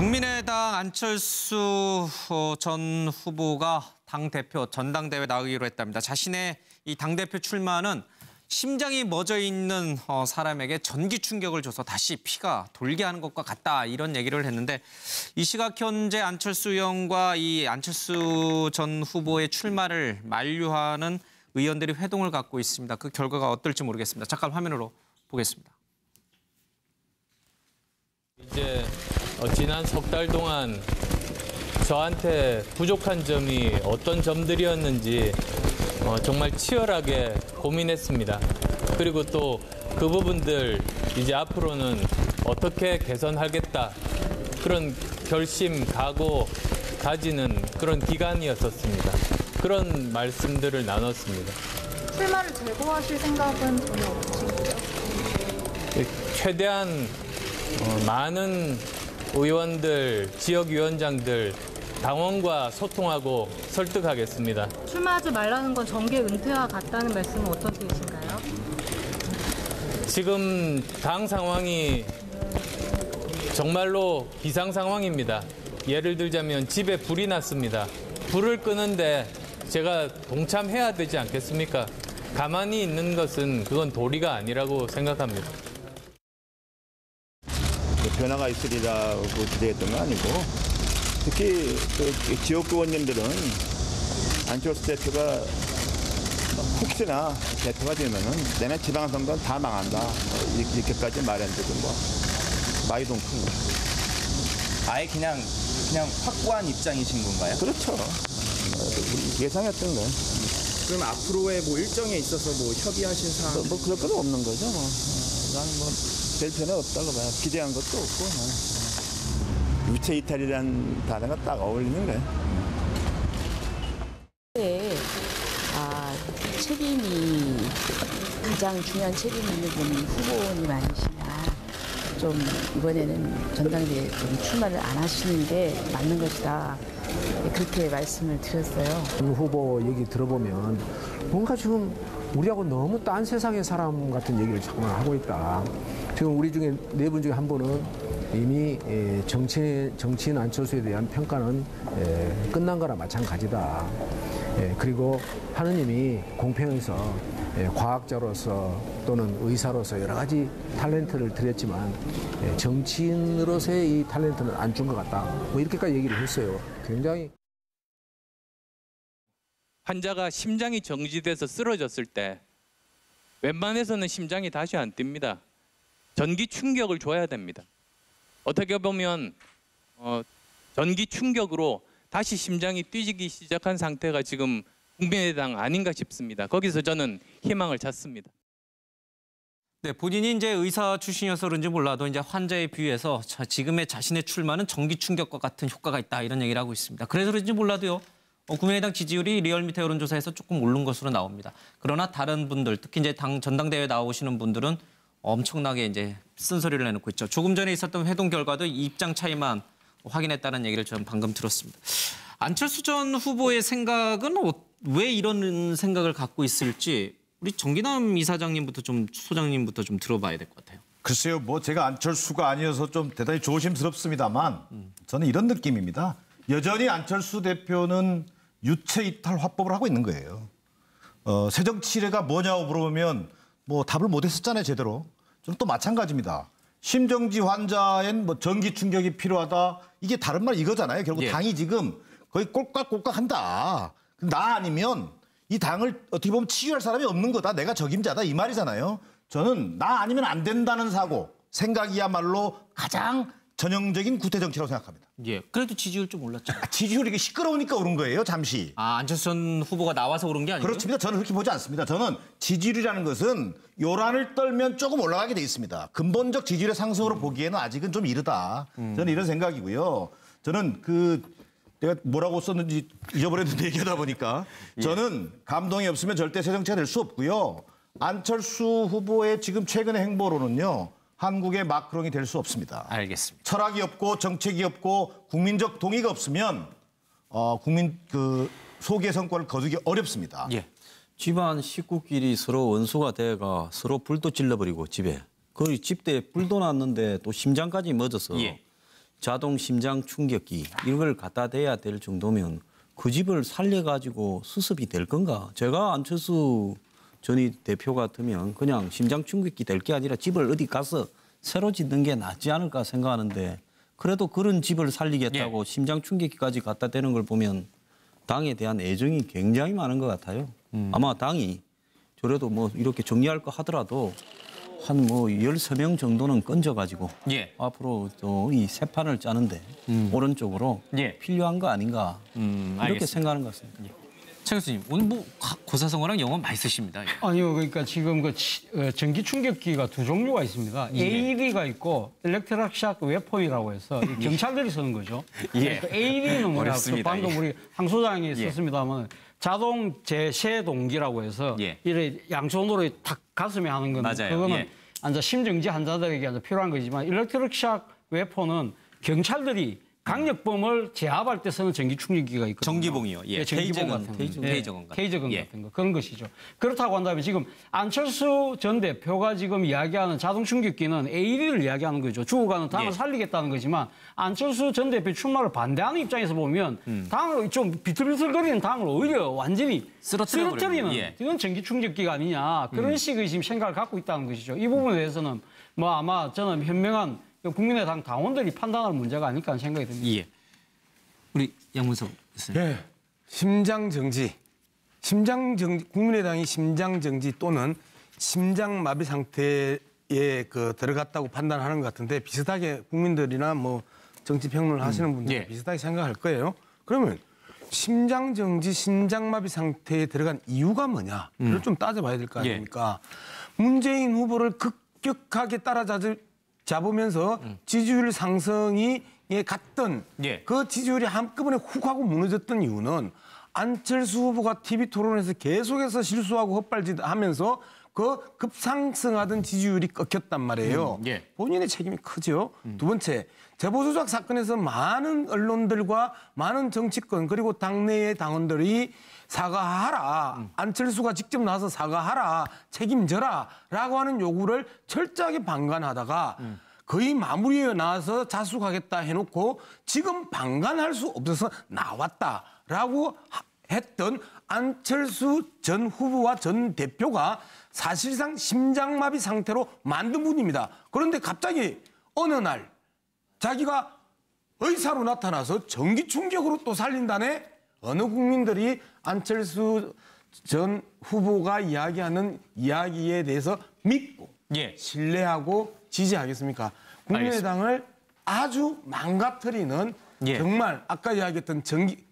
국민의당 안철수 전 후보가 당대표 전당대회 나가기로 했답니다. 자신의 이 당대표 출마는 심장이 멎어 있는 사람에게 전기 충격을 줘서 다시 피가 돌게 하는 것과 같다, 이런 얘기를 했는데, 이 시각 현재 안철수 의원과 이 안철수 전 후보의 출마를 만류하는 의원들이 회동을 갖고 있습니다. 그 결과가 어떨지 모르겠습니다. 잠깐 화면으로 보겠습니다. 이제 지난 석 달 동안 저한테 부족한 점이 어떤 점들이었는지 정말 치열하게 고민했습니다. 그리고 또 그 부분들 이제 앞으로는 어떻게 개선하겠다, 그런 결심, 각오 가지는 그런 기간이었었습니다. 그런 말씀들을 나눴습니다. 출마를 재고하실 생각은 전혀 없으신가요? 최대한 많은 의원들, 지역위원장들, 당원과 소통하고 설득하겠습니다. 출마하지 말라는 건 정계 은퇴와 같다는 말씀은 어떤 뜻이신가요? 지금 당 상황이 정말로 비상 상황입니다. 예를 들자면 집에 불이 났습니다. 불을 끄는데 제가 동참해야 되지 않겠습니까? 가만히 있는 것은 그건 도리가 아니라고 생각합니다. 변화가 있으리라고 기대했던 건 아니고, 특히 그 지역구 의원님들은 안철수 대표가 혹시나 대표가 되면은 내년 지방선거는 다 망한다, 이렇게까지 말했는데도 뭐 마이동 큰 거. 아예 그냥 확고한 입장이신 건가요? 그렇죠. 우리 예상했던 거예요. 그럼 앞으로의 뭐 일정에 있어서 뭐 협의하신 사항? 뭐 그럴 건 없는 거죠. 뭐 나는 뭐 별 변화 없다고 봐요. 기대한 것도 없고. 유체 이탈이라는 단어가 딱 어울리는 거예요. 네, 책임이 가장 중요한 책임이 있는 분이 후보님 아니시냐. 좀 이번에는 전당대회 좀 출마를 안 하시는 게 맞는 것이다. 그렇게 말씀을 드렸어요. 후보 얘기 들어보면 뭔가 지금 우리하고 너무 딴 세상의 사람 같은 얘기를 자꾸 하고 있다. 지금 우리 중에 네 분 중에 한 분은 이미 정치인 안철수에 대한 평가는 끝난 거나 마찬가지다. 그리고 하느님이 공평해서 과학자로서 또는 의사로서 여러 가지 탤런트를 드렸지만 정치인으로서의 이 탤런트는 안 준 것 같다. 뭐 이렇게까지 얘기를 했어요. 굉장히. 환자가 심장이 정지돼서 쓰러졌을 때 웬만해서는 심장이 다시 안 뜁니다. 전기 충격을 줘야 됩니다. 어떻게 보면 전기 충격으로 다시 심장이 뛰기 시작한 상태가 지금 국민의당 아닌가 싶습니다. 거기서 저는 희망을 찾습니다. 네, 본인이 이제 의사 출신이어서 그런지 몰라도 이제 환자에 비유해서 지금의 자신의 출마는 전기 충격과 같은 효과가 있다, 이런 얘기를 하고 있습니다. 그래서 그런지 몰라도요, 국민의당 지지율이 리얼미터 여론조사에서 조금 오른 것으로 나옵니다. 그러나 다른 분들, 특히 이제 전당대회에 나오시는 분들은 엄청나게 이제 쓴소리를 내놓고 있죠. 조금 전에 있었던 회동 결과도 입장 차이만 확인했다는 얘기를 저는 방금 들었습니다. 안철수 전 후보의 생각은 왜 이런 생각을 갖고 있을지 우리 정기남 이사장님부터 소장님부터 좀 들어봐야 될 것 같아요. 글쎄요, 뭐 제가 안철수가 아니어서 좀 대단히 조심스럽습니다만 저는 이런 느낌입니다. 여전히 안철수 대표는 유체 이탈 화법을 하고 있는 거예요. 새정치례가 뭐냐고 물어보면 뭐 답을 못했었잖아요, 제대로. 저는 또 마찬가지입니다. 심정지 환자엔 뭐 전기 충격이 필요하다. 이게 다른 말 이거잖아요. 결국 당이 지금 거의 꼴깍꼴깍한다. 나 아니면 이 당을 어떻게 보면 치유할 사람이 없는 거다. 내가 적임자다, 이 말이잖아요. 저는 나 아니면 안 된다는 생각이야말로 가장 전형적인 구태 정치라고 생각합니다. 예, 그래도 지지율 좀 올랐죠. 지지율이 이게 시끄러우니까 오른 거예요, 잠시. 안철수 전 후보가 나와서 오른 게 아니고요? 그렇습니다. 저는 그렇게 보지 않습니다. 저는 지지율이라는 것은 요란을 떨면 조금 올라가게 돼 있습니다. 근본적 지지율의 상승으로 보기에는 아직은 좀 이르다. 저는 이런 생각이고요. 저는 내가 뭐라고 썼는지 잊어버렸는데 얘기하다 보니까 저는 감동이 없으면 절대 새정치가 될 수 없고요. 안철수 후보의 지금 최근의 행보로는요, 한국의 마크롱이 될 수 없습니다. 알겠습니다. 철학이 없고 정책이 없고 국민적 동의가 없으면 국민 소기의 성과를 거두기 어렵습니다. 예. 집안 식구끼리 서로 원수가 돼가 서로 불도 질러버리고 집에. 그 집대에 불도 났는데 또 심장까지 멎어서 자동 심장 충격기 이걸 갖다 대야 될 정도면 그 집을 살려가지고 수습이 될 건가? 제가 안철수 전 대표 같으면 그냥 심장 충격기 될 게 아니라 집을 어디 가서 새로 짓는 게 낫지 않을까 생각하는데 그래도 그런 집을 살리겠다고 심장 충격기까지 갖다 대는 걸 보면 당에 대한 애정이 굉장히 많은 것 같아요. 아마 당이 저래도 뭐 이렇게 정리할 거 하더라도 한 뭐 13명 정도는 건져가지고 앞으로 또 이 새 판을 짜는데 오른쪽으로 필요한 거 아닌가 이렇게 알겠습니다. 생각하는 것 같습니다. 차 교수님, 오늘 뭐 고사성어랑 영어 많이 쓰십니다. 아니요, 그러니까 지금 그 전기 충격기가 두 종류가 있습니다. AED가 있고 일렉트릭 샤크 웨폰이라고 해서 경찰들이 쓰는 거죠. 그 AED는 뭐냐? 어렵습니다. 방금 우리 황 소장이 썼습니다만 자동 제세 동기라고 해서 이래 양손으로 탁 가슴에 하는 건데 맞아요. 그거는 앉아 심정지 환자들에게 필요한 거지만 일렉트릭 샤크 웨폰은 경찰들이 강력범을 제압할 때 쓰는 전기 충격기가 있거든요. 전기봉이요. 전기봉 같은 거. 테이저건 같은 테이저건 같은 거. 그런 것이죠. 그렇다고 한다면 지금 안철수 전 대표가 지금 이야기하는 자동 충격기는 AED를 이야기하는 거죠. 죽어가는 당을 살리겠다는 거지만 안철수 전 대표 출마를 반대하는 입장에서 보면 당을 좀 비틀비틀거리는 당을 오히려 완전히 쓰러뜨리는 이건 전기 충격기가 아니냐. 그런 식의 지금 생각을 갖고 있다는 것이죠. 이 부분에 대해서는 뭐 아마 저는 현명한 국민의당 당원들이 판단할 문제가 아닐까 하는 생각이 듭니다. 우리 양문석 교수님. 네. 심장정지. 국민의당이 심장정지 또는 심장마비 상태에 들어갔다고 판단하는 것 같은데 비슷하게 국민들이나 뭐 정치평론을 하시는 분들 비슷하게 생각할 거예요. 그러면 심장정지, 심장마비 상태에 들어간 이유가 뭐냐? 그걸 좀 따져봐야 될 거 아닙니까? 문재인 후보를 급격하게 잡으면서 지지율 상승이 갔던 그 지지율이 한꺼번에 훅 하고 무너졌던 이유는 안철수 후보가 TV 토론에서 계속해서 실수하고 헛발질하면서 그 급상승하던 지지율이 꺾였단 말이에요. 본인의 책임이 크죠. 두 번째, 제보 조작 사건에서 많은 언론들과 많은 정치권 그리고 당내의 당원들이 사과하라. 안철수가 직접 나와서 사과하라. 책임져라. 라고 하는 요구를 철저하게 방관하다가 거의 마무리에 나와서 자숙하겠다 해놓고 지금 방관할 수 없어서 나왔다라고 했던 안철수 전 후보와 전 대표가 사실상 심장마비 상태로 만든 분입니다. 그런데 갑자기 어느 날 자기가 의사로 나타나서 전기 충격으로 또 살린다네? 어느 국민들이 안철수 전 후보가 이야기하는 이야기에 대해서 믿고 신뢰하고 지지하겠습니까? 국민의당을 아주 망가뜨리는 정말 아까 이야기했던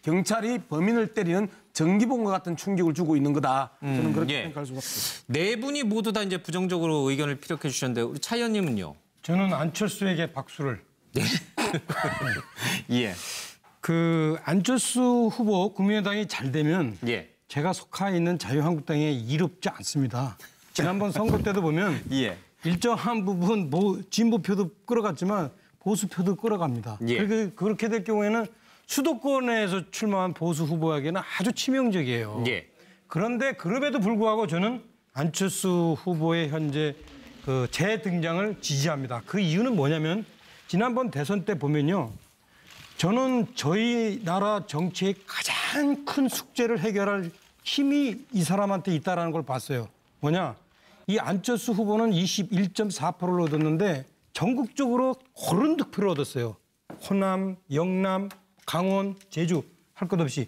경찰이 범인을 때리는 전기봉과 같은 충격을 주고 있는 거다. 저는 그렇게 생각할 수가 없습니다. 네 분이 모두 다 이제 부정적으로 의견을 피력해 주셨는데 우리 차 의원님은요? 저는 안철수에게 박수를. 그 안철수 후보 국민의당이 잘 되면 제가 속해 있는 자유한국당에 이롭지 않습니다. 지난번 선거 때도 보면 일정한 부분 진보표도 끌어갔지만 보수표도 끌어갑니다. 그렇게 될 경우에는 수도권에서 출마한 보수 후보에게는 아주 치명적이에요. 그런데 그럼에도 불구하고 저는 안철수 후보의 현재 그 재등장을 지지합니다. 그 이유는 뭐냐면 지난번 대선 때 보면요. 저는 저희 나라 정치의 가장 큰 숙제를 해결할 힘이 이 사람한테 있다는 걸 봤어요. 뭐냐? 이 안철수 후보는 21.4%를 얻었는데 전국적으로 호른 득표를 얻었어요. 호남, 영남, 강원, 제주 할 것 없이.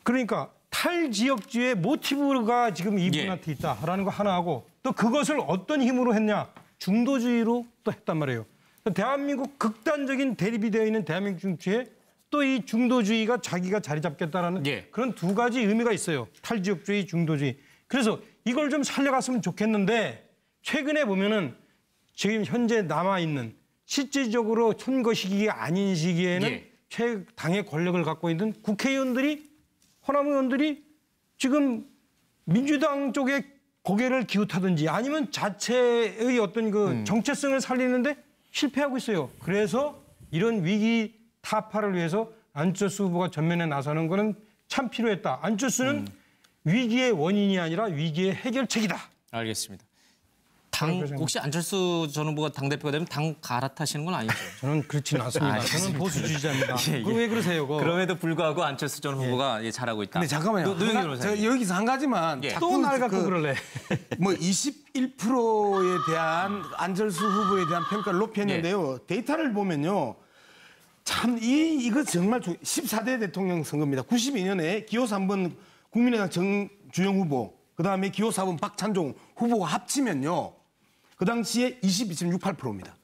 그러니까 탈지역주의 모티브가 지금 이분한테 있다라는 거 하나 하고 또 그것을 어떤 힘으로 했냐? 중도주의로 또 했단 말이에요. 대한민국 극단적인 대립이 되어 있는 대한민국 정치에 또 이 중도주의가 자기가 자리 잡겠다라는 그런 두 가지 의미가 있어요. 탈지역주의, 중도주의. 그래서 이걸 좀 살려갔으면 좋겠는데 최근에 보면은 지금 현재 남아있는 실질적으로 선거 시기가 아닌 시기에는 최당의 권력을 갖고 있는 국회의원들이 호남 의원들이 지금 민주당 쪽에 고개를 기웃하든지 아니면 자체의 어떤 그 정체성을 살리는데 실패하고 있어요. 그래서 이런 위기 타파를 위해서 안철수 후보가 전면에 나서는 거는 참 필요했다. 안철수는 위기의 원인이 아니라 위기의 해결책이다. 알겠습니다. 혹시 안철수 전 후보가 당대표가 되면 당 갈아타시는 건 아니죠? 저는 그렇지는 않습니다. 저는 보수주의자입니다. 왜 그러세요? 그거? 그럼에도 불구하고 안철수 전 후보가 잘하고 있다. 근데 잠깐만요. 제가 여기서 한 가지만 또 날 갖고 그럴래. 뭐 21%에 대한 안철수 후보에 대한 평가를 높였는데요. 데이터를 보면요. 참 이거 정말 14대 대통령 선거입니다. 92년에 기호 3번 국민의당 정주영 후보, 그다음에 기호 4번 박찬종 후보가 합치면요. 그 당시에 22.68%입니다.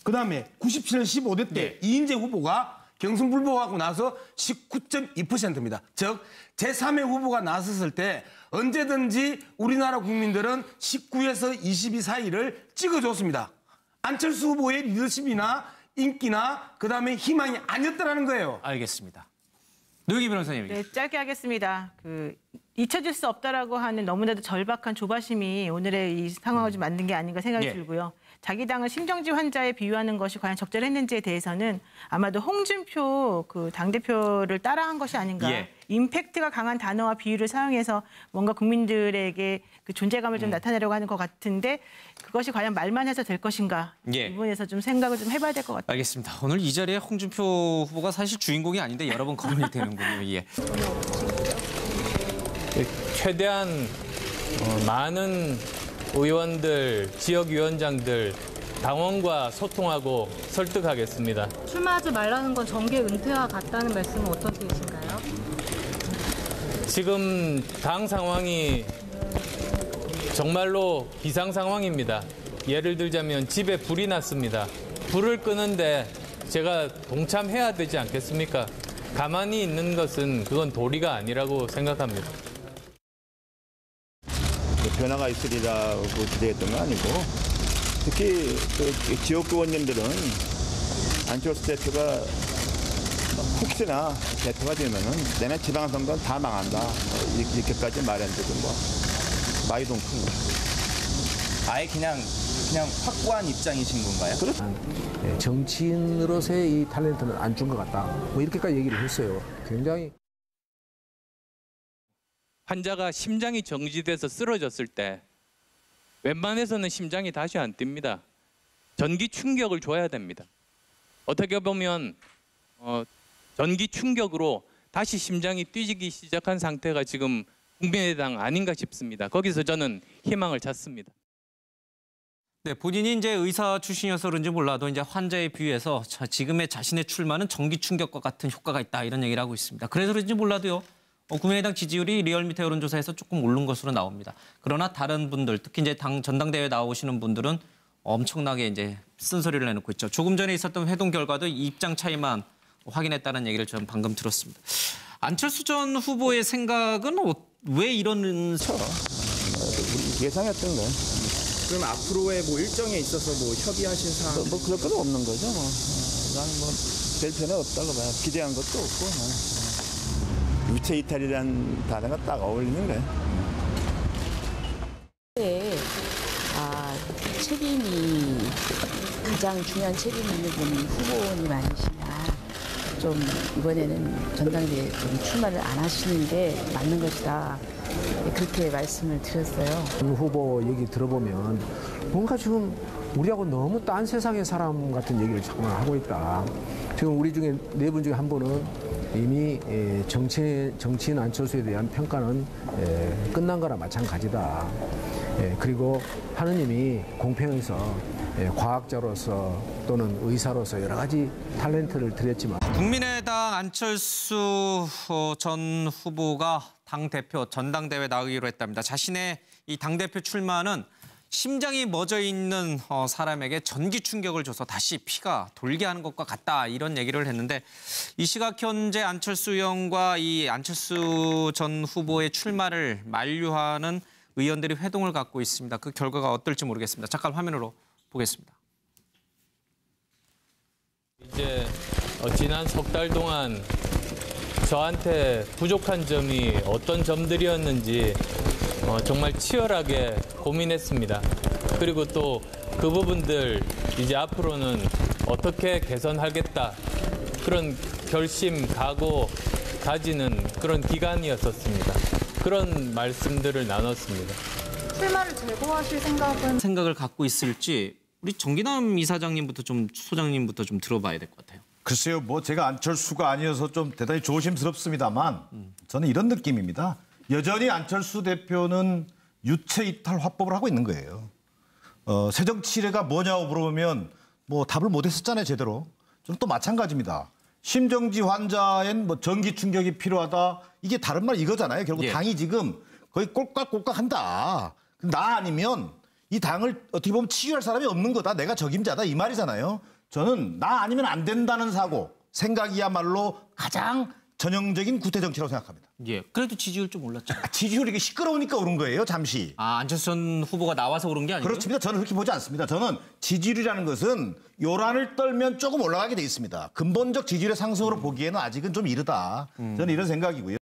그다음에 97년 15대 때 이인재 후보가 경선 불복하고 나서 19.2%입니다. 즉 제3의 후보가 나섰을 때 언제든지 우리나라 국민들은 19에서 22 사이를 찍어줬습니다. 안철수 후보의 리더십이나 인기나 그다음에 희망이 아니었다라는 거예요. 알겠습니다. 노영희 변호사님. 네, 짧게 하겠습니다. 잊혀질 수 없다라고 하는 너무나도 절박한 조바심이 오늘의 이 상황을 좀 만든 게 아닌가 생각이 들고요. 자기 당을 심정지 환자에 비유하는 것이 과연 적절했는지에 대해서는 아마도 홍준표 당대표를 따라한 것이 아닌가. 임팩트가 강한 단어와 비유를 사용해서 뭔가 국민들에게 그 존재감을 좀 나타내려고 하는 것 같은데 그것이 과연 말만 해서 될 것인가. 이 부분에서 좀 생각을 좀 해봐야 될 것 같아요. 알겠습니다. 오늘 이 자리에 홍준표 후보가 사실 주인공이 아닌데 여러 번 거론이 되는군요. 최대한 많은 의원들, 지역위원장들, 당원과 소통하고 설득하겠습니다. 출마하지 말라는 건 정계 은퇴와 같다는 말씀은 어떤 뜻이신가요? 지금 당 상황이 정말로 비상 상황입니다. 예를 들자면 집에 불이 났습니다. 불을 끄는데 제가 동참해야 되지 않겠습니까? 가만히 있는 것은 그건 도리가 아니라고 생각합니다. 변화가 있으리라고 기대했던 건 아니고 특히 지역구 의원님들은 안철수 대표가 혹시나 대표가 되면은 내년 지방선거는 다 망한다 이렇게까지 말했는데 많이 동큰 거예요. 아예 그냥 확고한 입장이신 건가요? 그렇죠. 정치인으로서의 이 탤런트는 안 준 것 같다. 뭐 이렇게까지 얘기를 했어요. 굉장히. 환자가 심장이 정지돼서 쓰러졌을 때 웬만해서는 심장이 다시 안 뜁니다. 전기 충격을 줘야 됩니다. 어떻게 보면 전기 충격으로 다시 심장이 뛰기 시작한 상태가 지금 국민의당 아닌가 싶습니다. 거기서 저는 희망을 찾습니다. 네, 본인이 의사 출신이어서 그런지 몰라도 환자에 비유해서 지금의 자신의 출마는 전기 충격과 같은 효과가 있다 이런 얘기를 하고 있습니다. 그래서 그런지 몰라도요. 국민의당 지지율이 리얼미터 여론조사에서 조금 오른 것으로 나옵니다. 그러나 다른 분들, 특히 전당대회 나오시는 분들은 엄청나게 쓴소리를 내놓고 있죠. 조금 전에 있었던 회동 결과도 입장 차이만 확인했다는 얘기를 저는 방금 들었습니다. 안철수 전 후보의 생각은 왜 이런 우리 예상했던 거예요. 그럼 앞으로의 일정에 있어서 협의하신 사항? 그럴 건 없는 거죠. 나는 별 변화 없다고 봐요. 기대한 것도 없고. 유체 이탈이라는 단어가 딱 어울리는 거예요. 네, 가장 중요한 책임이 있는 분이 후보님 아니시냐. 좀 이번에는 전당대회에 좀 출마를 안 하시는 게 맞는 것이다. 그렇게 말씀을 드렸어요. 후보 얘기 들어보면 뭔가 지금 우리하고 너무 딴 세상의 사람 같은 얘기를 자꾸 하고 있다. 지금 우리 중에 네 분 중에 한 분은 이미 정치인 안철수에 대한 평가는 끝난 거나 마찬가지다. 그리고 하느님이 공평해서 과학자로서 또는 의사로서 여러 가지 탤런트를 드렸지만 국민의당 안철수 전 후보가 당대표 전당대회 나가기로 했답니다. 자신의 이 당대표 출마는 심장이 멎어 있는 사람에게 전기 충격을 줘서 다시 피가 돌게 하는 것과 같다 이런 얘기를 했는데 이 시각 현재 안철수 의원과 이 안철수 전 후보의 출마를 만류하는 의원들이 회동을 갖고 있습니다. 그 결과가 어떨지 모르겠습니다. 잠깐 화면으로 보겠습니다. 이제 지난 석 달 동안 저한테 부족한 점이 어떤 점들이었는지 정말 치열하게 고민했습니다. 그리고 또 그 부분들 이제 앞으로는 어떻게 개선하겠다 그런 결심, 각오 가지는 그런 기간이었었습니다. 그런 말씀들을 나눴습니다. 출마를 재고하실 생각을 갖고 있을지 우리 정기남 이사장님부터 소장님부터 좀 들어봐야 될 것 같아요. 글쎄요, 뭐 제가 안철수가 아니어서 좀 대단히 조심스럽습니다만 저는 이런 느낌입니다. 여전히 안철수 대표는 유체 이탈 화법을 하고 있는 거예요. 새정치례가 뭐냐고 물어보면 뭐 답을 못 했었잖아요, 제대로. 저는 또 마찬가지입니다. 심정지 환자엔 뭐 전기 충격이 필요하다. 이게 다른 말 이거잖아요. 결국 당이 지금 거의 꼴깍꼴깍한다. 나 아니면 이 당을 어떻게 보면 치유할 사람이 없는 거다. 내가 적임자다. 이 말이잖아요. 저는 나 아니면 안 된다는 생각이야말로 가장 전형적인 구태 정치라고 생각합니다. 예. 그래도 지지율 좀 올랐죠. 지지율이 이게 시끄러우니까 오른 거예요, 잠시. 안철수 전 후보가 나와서 오른 게 아니고요? 그렇습니다. 저는 그렇게 보지 않습니다. 저는 지지율이라는 것은 요란을 떨면 조금 올라가게 돼 있습니다. 근본적 지지율의 상승으로 보기에는 아직은 좀 이르다. 저는 이런 생각이고요.